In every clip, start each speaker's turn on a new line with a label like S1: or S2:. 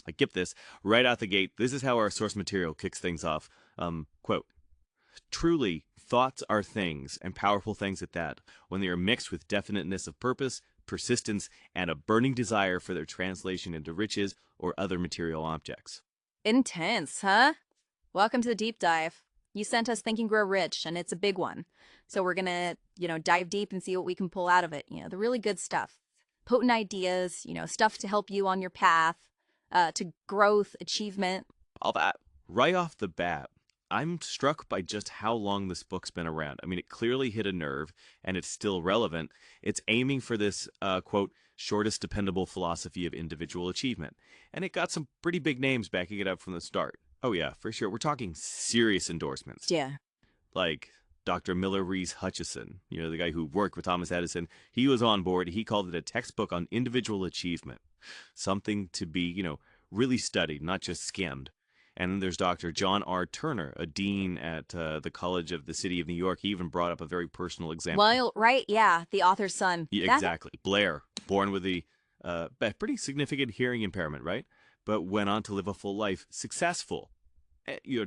S1: Like, get this, right out the gate, this is how our source material kicks things off. Quote, truly, thoughts are things, and powerful things at that, when they are mixed with definiteness of purpose, persistence, and a burning desire for their translation into riches or other material objects.
S2: Intense, huh? Welcome to the deep dive. You sent us Think and Grow Rich, and it's a big one. So we're gonna, dive deep and see what we can pull out of it. The really good stuff. Potent ideas, stuff to help you on your path, to growth, achievement.
S1: All that. Right off the bat, I'm struck by just how long this book's been around. I mean, it clearly hit a nerve, and it's still relevant. It's aiming for this, quote, shortest dependable philosophy of individual achievement. And it got some pretty big names backing it up from the start. Oh yeah, for sure. We're talking serious endorsements.
S2: Yeah.
S1: Like Dr. Miller Rees Hutchison, the guy who worked with Thomas Edison. He was on board. He called it a textbook on individual achievement. Something to be, really studied, not just skimmed. And then there's Dr. John R. Turner, a dean at the College of the City of New York. He even brought up a very personal example.
S2: Well, right, yeah, the author's son.
S1: Yeah, exactly. Blair, born with a pretty significant hearing impairment, right? But went on to live a full life, successful.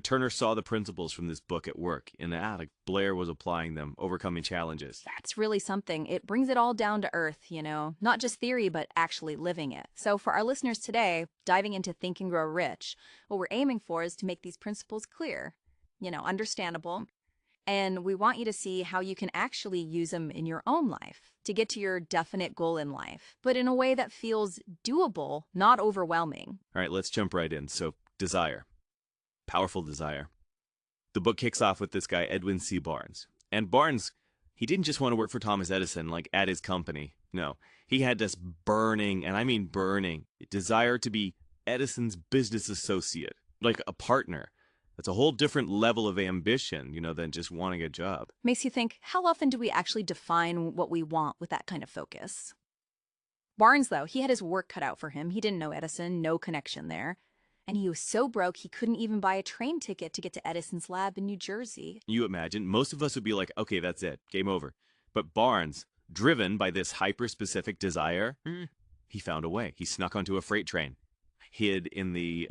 S1: Turner saw the principles from this book at work, and Blair was applying them, overcoming challenges.
S2: That's really something. It brings it all down to earth, not just theory, but actually living it. So for our listeners today, diving into Think and Grow Rich, what we're aiming for is to make these principles clear, understandable. And we want you to see how you can actually use them in your own life to get to your definite goal in life, but in a way that feels doable, not overwhelming.
S1: All right, let's jump right in. So, desire. Powerful desire. The book kicks off with this guy, Edwin C. Barnes. And Barnes, he didn't just want to work for Thomas Edison, like at his company. No, he had this burning, and I mean burning, desire to be Edison's business associate, like a partner. That's a whole different level of ambition, than just wanting a job.
S2: Makes you think, how often do we actually define what we want with that kind of focus? Barnes, though, he had his work cut out for him. He didn't know Edison, no connection there. And he was so broke, he couldn't even buy a train ticket to get to Edison's lab in New Jersey.
S1: You imagine, most of us would be like, okay, that's it, game over. But Barnes, driven by this hyper-specific desire, he found a way. He snuck onto a freight train, hid in the,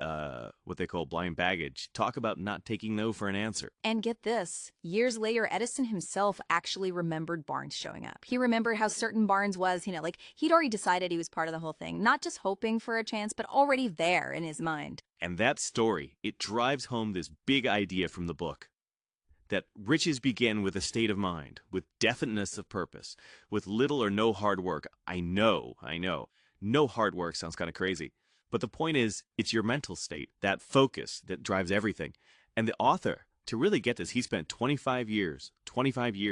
S1: what they call blind baggage. Talk about not taking no for an answer.
S2: And get this, years later, Edison himself actually remembered Barnes showing up. He remembered how certain Barnes was, he'd already decided he was part of the whole thing, not just hoping for a chance, but already there in his mind.
S1: And that story, it drives home this big idea from the book. That riches begin with a state of mind, with definiteness of purpose, with little or no hard work. I know. No hard work sounds kind of crazy. But the point is, it's your mental state, that focus that drives everything. And the author, to really get this, he spent 25 years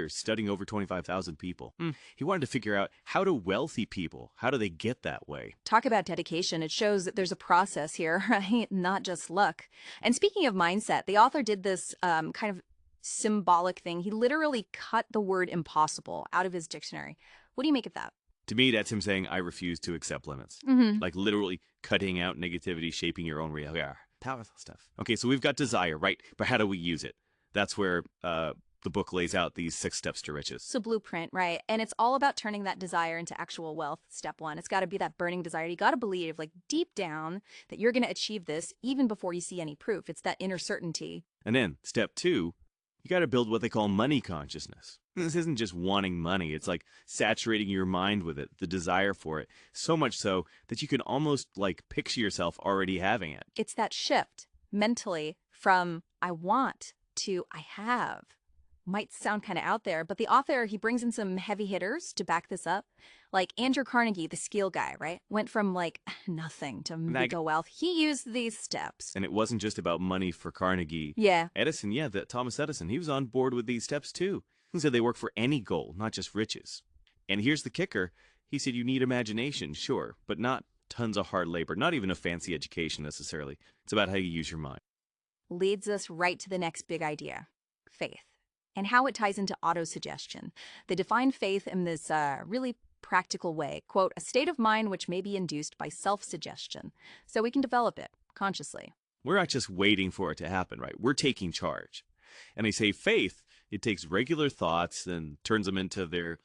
S1: studying over 25,000 people. He wanted to figure out how do wealthy people, how do they get that way?
S2: Talk about dedication. It shows that there's a process here, right? Not just luck. And speaking of mindset, the author did this kind of symbolic thing. He literally cut the word impossible out of his dictionary. What do you make of that?
S1: To me, that's him saying, I refuse to accept limits. Like literally cutting out negativity, shaping your own reality. Yeah, powerful stuff. Okay, so we've got desire, right? But how do we use it? That's where the book lays out these 6 steps to riches.
S2: So blueprint, right? And it's all about turning that desire into actual wealth. Step 1, it's got to be that burning desire. You got to believe, like deep down, that you're going to achieve this even before you see any proof. It's that inner certainty.
S1: And then step 2, you got to build what they call money consciousness. This isn't just wanting money. It's like saturating your mind with it, the desire for it. So much so that you can almost like picture yourself already having it.
S2: It's that shift mentally from I want to I have. Might sound kind of out there, but the author, he brings in some heavy hitters to back this up. Like Andrew Carnegie, the skill guy, right? Went from like nothing to mega wealth. He used these steps.
S1: And it wasn't just about money for Carnegie.
S2: Yeah.
S1: Edison, Thomas Edison, he was on board with these steps too. He said they work for any goal, not just riches. And here's the kicker. He said you need imagination, sure, but not tons of hard labor, not even a fancy education necessarily. It's about how you use your mind.
S2: Leads us right to the next big idea, faith, and how it ties into autosuggestion. They define faith in this really practical way, quote, a state of mind which may be induced by self-suggestion, so we can develop it consciously.
S1: We're not just waiting for it to happen, right? We're taking charge. And they say faith, it takes regular thoughts and turns them into their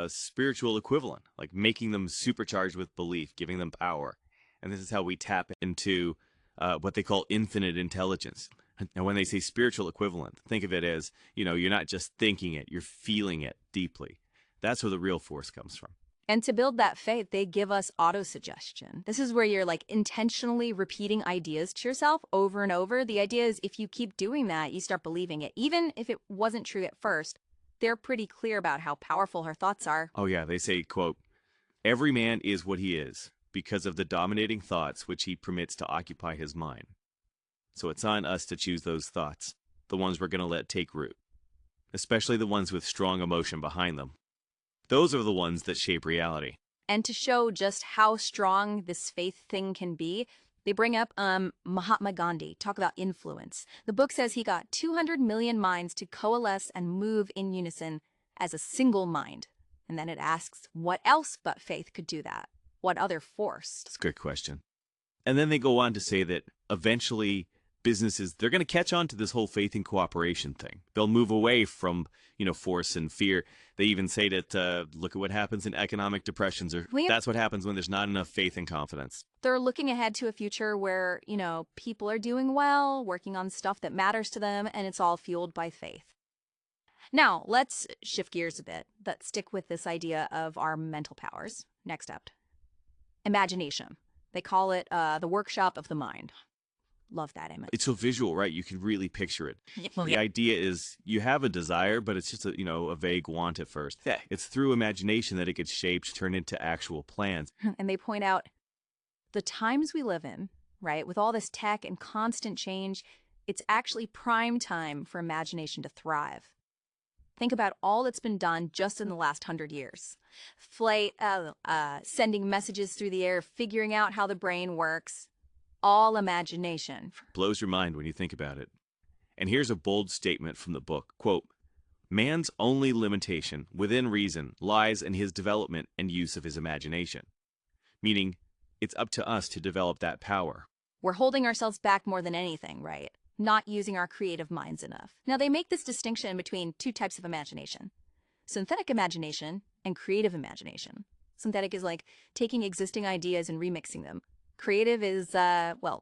S1: spiritual equivalent, like making them supercharged with belief, giving them power. And this is how we tap into what they call infinite intelligence. And when they say spiritual equivalent, think of it as, you're not just thinking it, you're feeling it deeply. That's where the real force comes from.
S2: And to build that faith, they give us autosuggestion. This is where you're like intentionally repeating ideas to yourself over and over. The idea is if you keep doing that, you start believing it. Even if it wasn't true at first, they're pretty clear about how powerful her thoughts are.
S1: Oh, yeah. They say, quote, "Every man is what he is because of the dominating thoughts which he permits to occupy his mind." So it's on us to choose those thoughts, the ones we're going to let take root, especially the ones with strong emotion behind them. Those are the ones that shape reality.
S2: And to show just how strong this faith thing can be, they bring up Mahatma Gandhi, talk about influence. The book says he got 200 million minds to coalesce and move in unison as a single mind. And then it asks, what else but faith could do that? What other force?
S1: That's a good question. And then they go on to say that eventually businesses, they're going to catch on to this whole faith and cooperation thing. They'll move away from, force and fear. They even say that, look at what happens in economic depressions, or that's what happens when there's not enough faith and confidence.
S2: They're looking ahead to a future where, people are doing well, working on stuff that matters to them, and it's all fueled by faith. Now, let's shift gears a bit, but stick with this idea of our mental powers. Next up, imagination. They call it the workshop of the mind. Love that image.
S1: It's so visual, right? You can really picture it. The idea is you have a desire, but it's just a vague want at first. Yeah, it's through imagination that it gets shaped, turned into actual plans.
S2: And they point out the times we live in, right, with all this tech and constant change, it's actually prime time for imagination to thrive. Think about all that's been done just in the last 100 years. Flight, sending messages through the air, figuring out how the brain works. All imagination.
S1: Blows your mind when you think about it. And here's a bold statement from the book. Quote, "Man's only limitation, within reason, lies in his development and use of his imagination." Meaning, it's up to us to develop that power.
S2: We're holding ourselves back more than anything, right? Not using our creative minds enough. Now, they make this distinction between two types of imagination. Synthetic imagination and creative imagination. Synthetic is like taking existing ideas and remixing them. Creative is,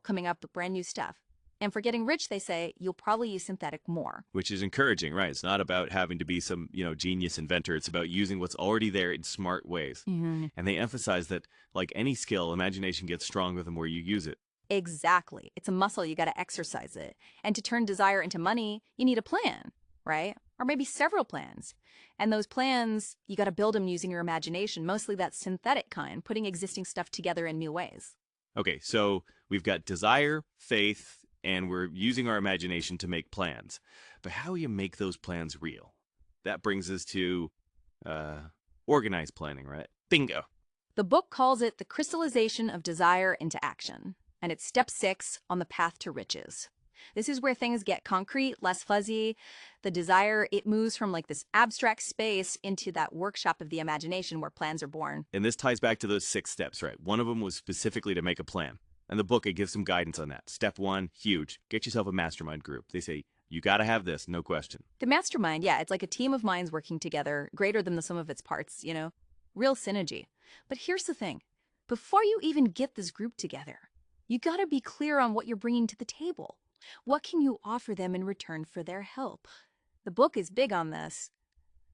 S2: coming up with brand new stuff. And for getting rich, they say, you'll probably use synthetic more.
S1: Which is encouraging, right? It's not about having to be some, genius inventor. It's about using what's already there in smart ways.
S2: Mm-hmm.
S1: And they emphasize that, like any skill, imagination gets stronger the more you use it.
S2: Exactly. It's a muscle. You got to exercise it. And to turn desire into money, you need a plan, right? Or maybe several plans. And those plans, you got to build them using your imagination, mostly that synthetic kind, putting existing stuff together in new ways.
S1: Okay, so we've got desire, faith, and we're using our imagination to make plans. But how do you make those plans real? That brings us to organized planning, right? Bingo.
S2: The book calls it the crystallization of desire into action, and it's step 6 on the path to riches. This is where things get concrete, less fuzzy. The desire, it moves from like this abstract space into that workshop of the imagination where plans are born.
S1: And this ties back to those 6 steps, right? One of them was specifically to make a plan. And the book, it gives some guidance on that. Step 1, huge. Get yourself a mastermind group. They say, you got to have this, no question.
S2: The mastermind, yeah, it's like a team of minds working together, greater than the sum of its parts, Real synergy. But here's the thing. Before you even get this group together, you got to be clear on what you're bringing to the table. What can you offer them in return for their help? The book is big on this.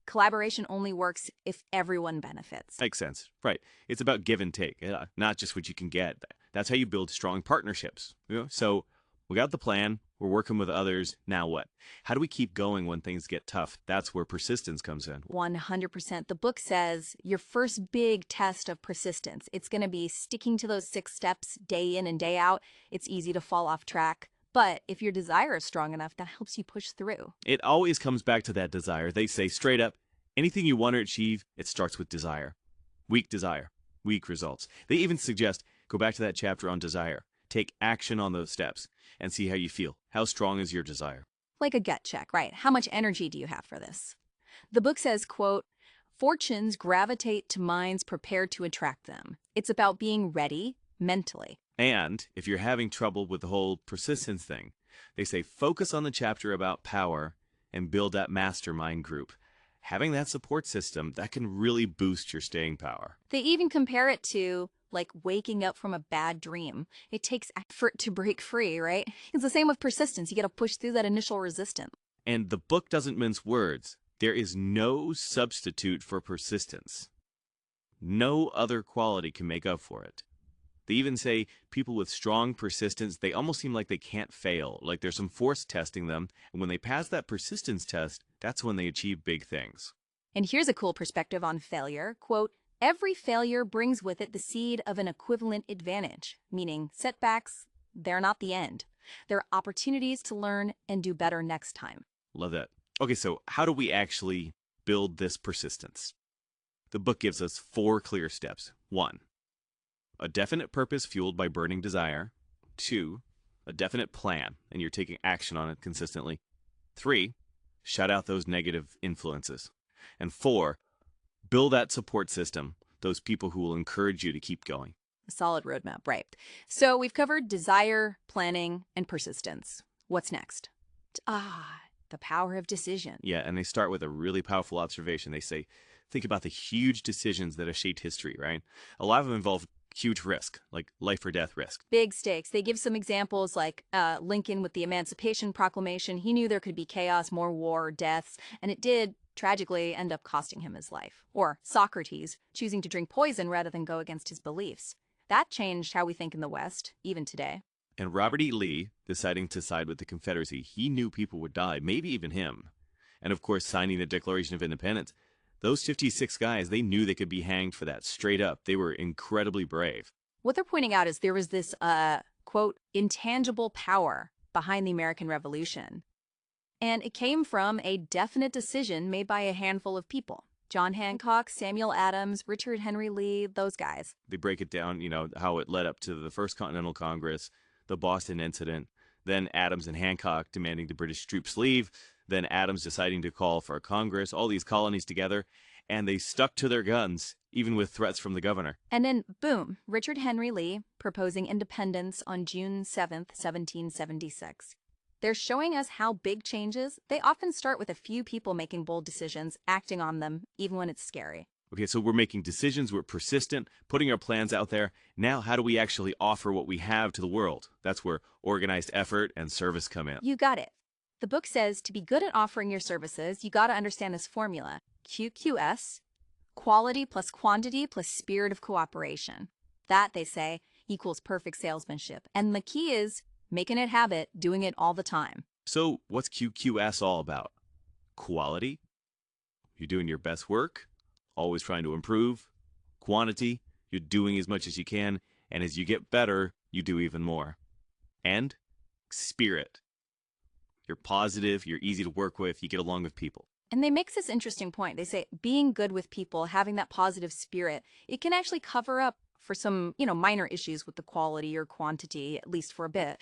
S2: Collaboration only works if everyone benefits.
S1: Makes sense. Right. It's about give and take, not just what you can get. That's how you build strong partnerships. So we got the plan. We're working with others. Now what? How do we keep going when things get tough? That's where persistence comes in.
S2: 100%. The book says your first big test of persistence, it's going to be sticking to those 6 steps day in and day out. It's easy to fall off track. But if your desire is strong enough, that helps you push through.
S1: It always comes back to that desire. They say straight up, anything you want to achieve, it starts with desire. Weak desire, weak results. They even suggest, go back to that chapter on desire. Take action on those steps and see how you feel. How strong is your desire?
S2: Like a gut check, right? How much energy do you have for this? The book says, quote, fortunes gravitate to minds prepared to attract them. It's about being ready mentally.
S1: And if you're having trouble with the whole persistence thing, they say focus on the chapter about power and build that mastermind group. Having that support system, that can really boost your staying power.
S2: They even compare it to like waking up from a bad dream. It takes effort to break free, right? It's the same with persistence. You got to push through that initial resistance.
S1: And the book doesn't mince words. There is no substitute for persistence. No other quality can make up for it. They even say people with strong persistence, they almost seem like they can't fail, like there's some force testing them, and when they pass that persistence test, that's when they achieve big things.
S2: And here's a cool perspective on failure. Quote, every failure brings with it the seed of an equivalent advantage, meaning setbacks, they're not the end. They're opportunities to learn and do better next time.
S1: Love that. Okay, so how do we actually build this persistence? The book gives us 4 clear steps. 1, a definite purpose fueled by burning desire. 2, a definite plan, and you're taking action on it consistently. 3, shut out those negative influences. And 4, build that support system, those people who will encourage you to keep going.
S2: A solid roadmap, right? So we've covered desire, planning, and persistence. What's next? The power of decision.
S1: Yeah, and they start with a really powerful observation. They say, think about the huge decisions that have shaped history, right? A lot of them involve huge risk, like life or death risk.
S2: Big stakes. They give some examples like Lincoln with the Emancipation Proclamation. He knew there could be chaos, more war, deaths, and it did tragically end up costing him his life. Or Socrates choosing to drink poison rather than go against his beliefs. That changed how we think in the West, even today.
S1: And Robert E. Lee, deciding to side with the Confederacy, he knew people would die, maybe even him. And of course, signing the Declaration of Independence. Those 56 guys, they knew they could be hanged for that, straight up. They were incredibly brave.
S2: What they're pointing out is there was this, quote, intangible power behind the American Revolution. And it came from a definite decision made by a handful of people. John Hancock, Samuel Adams, Richard Henry Lee, those guys.
S1: They break it down, how it led up to the First Continental Congress, the Boston incident, then Adams and Hancock demanding the British troops leave, then Adams deciding to call for a Congress, all these colonies together, and they stuck to their guns, even with threats from the governor.
S2: And then, boom, Richard Henry Lee proposing independence on June 7th, 1776. They're showing us how big changes, they often start with a few people making bold decisions, acting on them, even when it's scary.
S1: Okay, so we're making decisions, we're persistent, putting our plans out there. Now, how do we actually offer what we have to the world? That's where organized effort and service come in.
S2: You got it. The book says to be good at offering your services, you got to understand this formula. QQS, quality plus quantity plus spirit of cooperation. That, they say, equals perfect salesmanship. And the key is making it habit, doing it all the time.
S1: So what's QQS all about? Quality? You're doing your best work, always trying to improve. Quantity? You're doing as much as you can, and as you get better, you do even more. And spirit. You're positive, you're easy to work with, you get along with people.
S2: And they make this interesting point. They say being good with people, having that positive spirit, it can actually cover up for some, minor issues with the quality or quantity, at least for a bit.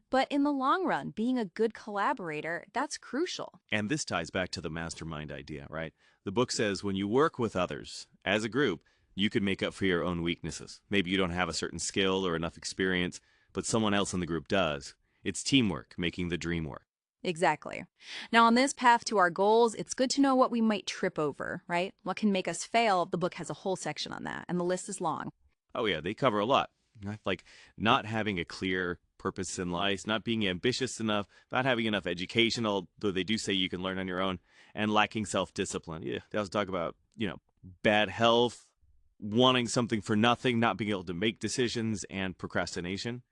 S2: But in the long run, being a good collaborator, that's crucial.
S1: And this ties back to the mastermind idea, right? The book says when you work with others as a group, you can make up for your own weaknesses. Maybe you don't have a certain skill or enough experience, but someone else in the group does. It's teamwork, making the dream work.
S2: Exactly. Now, on this path to our goals, it's good to know what we might trip over, right? What can make us fail? The book has a whole section on that, and the list is long.
S1: Oh yeah, they cover a lot. Like not having a clear purpose in life, not being ambitious enough, not having enough education, although they do say you can learn on your own, and lacking self-discipline. Yeah, they also talk about, bad health, wanting something for nothing, not being able to make decisions, and procrastination.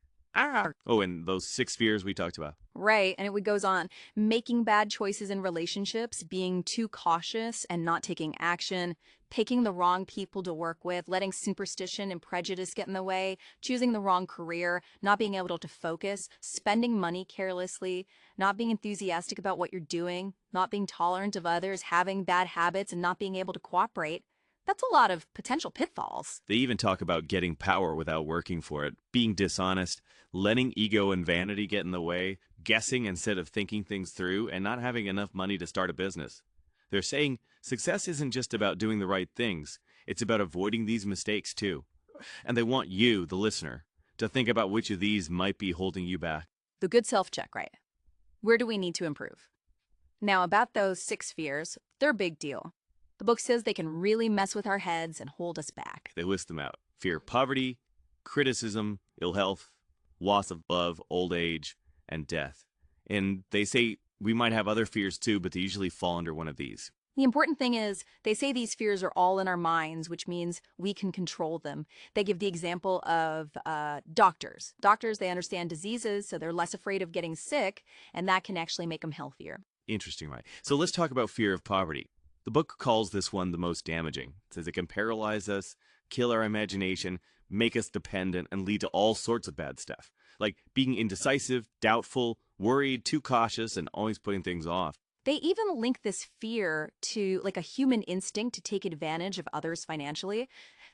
S1: Oh, and those 6 fears we talked about.
S2: Right, and it goes on. Making bad choices in relationships, being too cautious and not taking action, picking the wrong people to work with, letting superstition and prejudice get in the way, choosing the wrong career, not being able to focus, spending money carelessly, not being enthusiastic about what you're doing, not being tolerant of others, having bad habits, and not being able to cooperate. That's a lot of potential pitfalls.
S1: They even talk about getting power without working for it, being dishonest, letting ego and vanity get in the way, guessing instead of thinking things through, and not having enough money to start a business. They're saying success isn't just about doing the right things. It's about avoiding these mistakes too. And they want you, the listener, to think about which of these might be holding you back.
S2: The good self-check, right? Where do we need to improve? Now, about those 6 fears, they're a big deal. The book says they can really mess with our heads and hold us back.
S1: They list them out: fear of poverty, criticism, ill health, loss of love, old age, and death. And they say we might have other fears too, but they usually fall under one of these.
S2: The important thing is, they say these fears are all in our minds, which means we can control them. They give the example of doctors. Doctors, they understand diseases, so they're less afraid of getting sick, and that can actually make them healthier.
S1: Interesting, right? So let's talk about fear of poverty. The book calls this one the most damaging. It says it can paralyze us, kill our imagination, make us dependent, and lead to all sorts of bad stuff, like being indecisive, doubtful, worried, too cautious, and always putting things off.
S2: They even link this fear to like a human instinct to take advantage of others financially.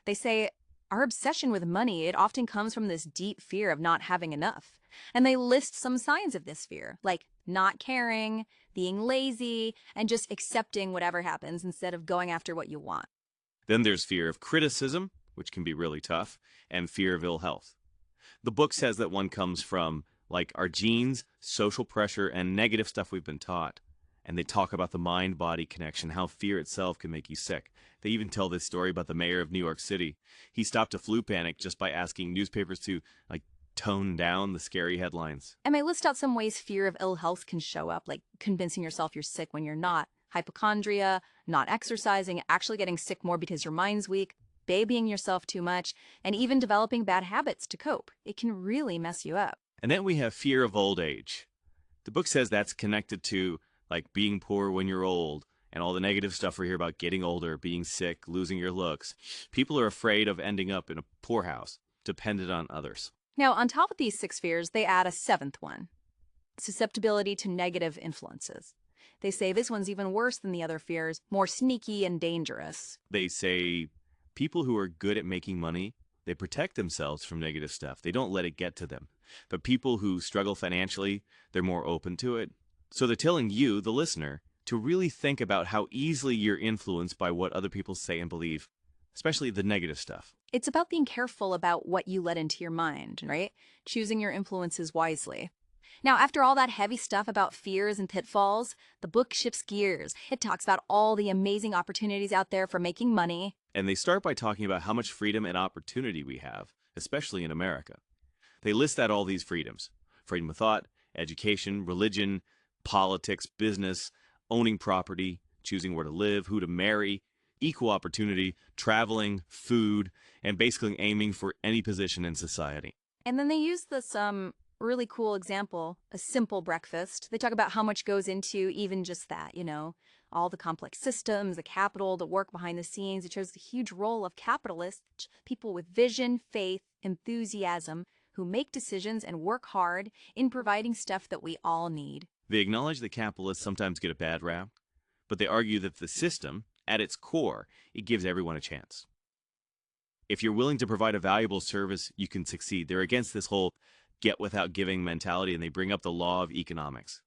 S2: They say our obsession with money, it often comes from this deep fear of not having enough. And they list some signs of this fear, like not caring, being lazy, and just accepting whatever happens instead of going after what you want.
S1: Then there's fear of criticism, which can be really tough, and fear of ill health. The book says that one comes from, like, our genes, social pressure, and negative stuff we've been taught. And they talk about the mind-body connection, how fear itself can make you sick. They even tell this story about the mayor of New York City. He stopped a flu panic just by asking newspapers to, like, tone down the scary headlines.
S2: And they list out some ways fear of ill health can show up, like convincing yourself you're sick when you're not, hypochondria, not exercising, actually getting sick more because your mind's weak, babying yourself too much, and even developing bad habits to cope. It can really mess you up.
S1: And then we have fear of old age. The book says that's connected to, like, being poor when you're old, and all the negative stuff we hear about getting older, being sick, losing your looks. People are afraid of ending up in a poorhouse, dependent on others.
S2: Now, on top of these 6 fears, they add a 7th one: susceptibility to negative influences. They say this one's even worse than the other fears, more sneaky and dangerous.
S1: They say people who are good at making money, they protect themselves from negative stuff. They don't let it get to them. But people who struggle financially, they're more open to it. So they're telling you, the listener, to really think about how easily you're influenced by what other people say and believe, especially the negative stuff.
S2: It's about being careful about what you let into your mind, right? Choosing your influences wisely. Now, after all that heavy stuff about fears and pitfalls, the book shifts gears. It talks about all the amazing opportunities out there for making money.
S1: And they start by talking about how much freedom and opportunity we have, especially in America. They list out all these freedoms: freedom of thought, education, religion, politics, business, owning property, choosing where to live, who to marry, equal opportunity, traveling, food, and basically aiming for any position in society.
S2: And then they use this really cool example, a simple breakfast. They talk about how much goes into even just that, all the complex systems, the capital, the work behind the scenes. It shows the huge role of capitalists, people with vision, faith, enthusiasm, who make decisions and work hard in providing stuff that we all need.
S1: They acknowledge that capitalists sometimes get a bad rap, but they argue that the system, at its core, it gives everyone a chance. If you're willing to provide a valuable service, you can succeed. They're against this whole get without giving mentality, and they bring up the law of economics.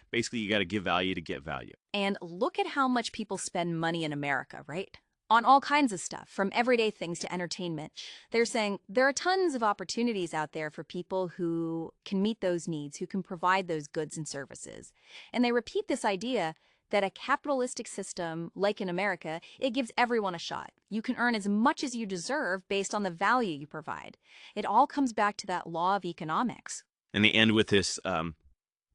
S1: Basically, you got to give value to get value.
S2: And look at how much people spend money in America, right? On all kinds of stuff, from everyday things to entertainment. They're saying there are tons of opportunities out there for people who can meet those needs, who can provide those goods and services. And they repeat this idea that a capitalistic system, like in America, it gives everyone a shot. You can earn as much as you deserve based on the value you provide. It all comes back to that law of economics.
S1: And they end with this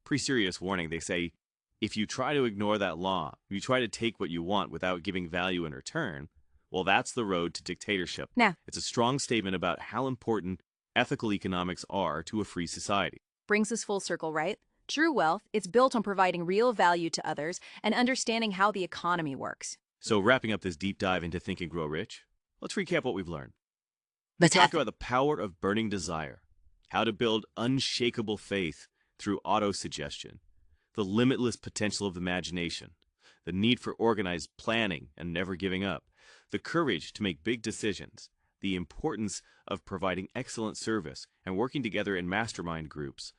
S1: pretty serious warning. They say, if you try to ignore that law, if you try to take what you want without giving value in return, well, that's the road to dictatorship.
S2: Now,
S1: it's a strong statement about how important ethical economics are to a free society.
S2: Brings us full circle, right? True wealth, it's built on providing real value to others and understanding how the economy works.
S1: So wrapping up this deep dive into Think and Grow Rich, let's recap what we've learned.
S2: Let's
S1: talk about the power of burning desire, how to build unshakable faith through auto-suggestion, the limitless potential of imagination, the need for organized planning and never giving up, the courage to make big decisions, the importance of providing excellent service and working together in mastermind groups,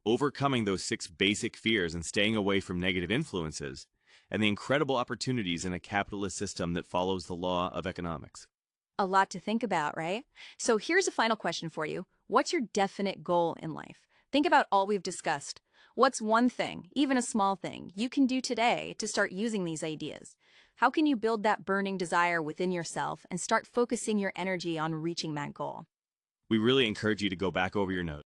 S1: overcoming those 6 basic fears and staying away from negative influences, and the incredible opportunities in a capitalist system that follows the law of economics.
S2: A lot to think about, right? So here's a final question for you. What's your definite goal in life? Think about all we've discussed. What's one thing, even a small thing, you can do today to start using these ideas? How can you build that burning desire within yourself and start focusing your energy on reaching that goal?
S1: We really encourage you to go back over your notes